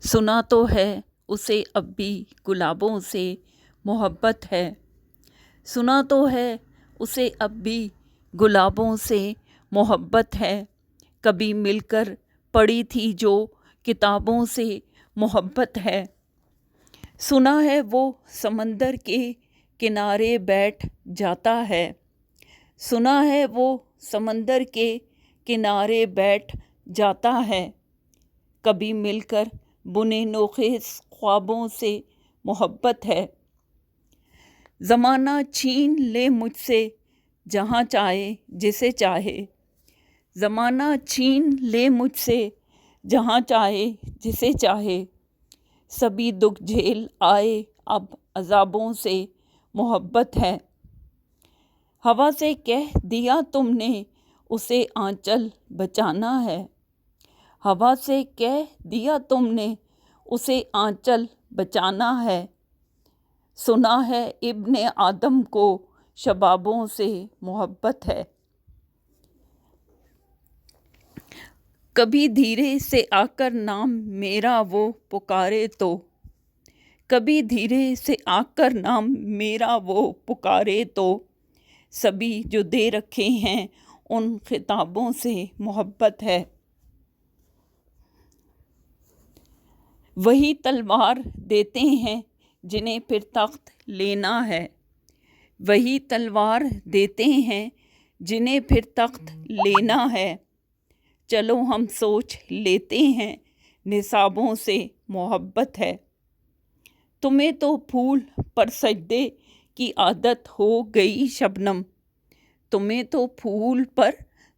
سنا تو ہے اسے اب بھی گلابوں سے محبت ہے، سنا تو ہے اسے اب بھی گلابوں سے محبت ہے، کبھی مل کر پڑھی تھی جو کتابوں سے محبت ہے، سنا ہے وہ سمندر کے کنارے بیٹھ جاتا ہے، سنا ہے وہ سمندر کے کنارے بیٹھ جاتا ہے، کبھی مل کر بنے نوخیز خوابوں سے محبت ہے، زمانہ چھین لے مجھ سے جہاں چاہے جسے چاہے، زمانہ چھین لے مجھ سے جہاں چاہے جسے چاہے، سبھی دکھ جھیل آئے اب عذابوں سے محبت ہے، ہوا سے کہہ دیا تم نے اسے آنچل بچانا ہے، ہوا سے کہہ دیا تم نے اسے آنچل بچانا ہے، سنا ہے ابن آدم کو شبابوں سے محبت ہے، کبھی دھیرے سے آ کر نام میرا وہ پکارے تو، کبھی دھیرے سے آ کر نام میرا وہ پکارے تو، سبھی جو دے رکھے ہیں ان خطابوں سے محبت ہے، وہی تلوار دیتے ہیں جنہیں پھر تخت لینا ہے، وہی تلوار دیتے ہیں جنہیں پھر تخت لینا ہے، چلو ہم سوچ لیتے ہیں نصابوں سے محبت ہے، تمہیں تو پھول پر سجدے کی عادت ہو گئی شبنم، تمہیں تو پھول پر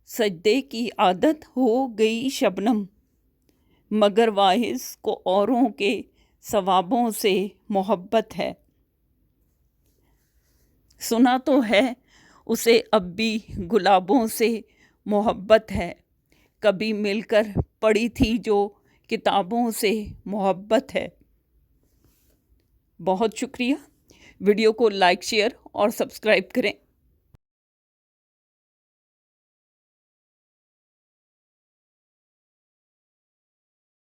سجدے کی عادت ہو گئی شبنم، مگر واعظ کو اوروں کے ثوابوں سے محبت ہے، سنا تو ہے اسے اب بھی گلابوں سے محبت ہے، کبھی مل کر پڑھی تھی جو کتابوں سے محبت ہے۔ بہت شکریہ، ویڈیو کو لائک شیئر اور سبسکرائب کریں۔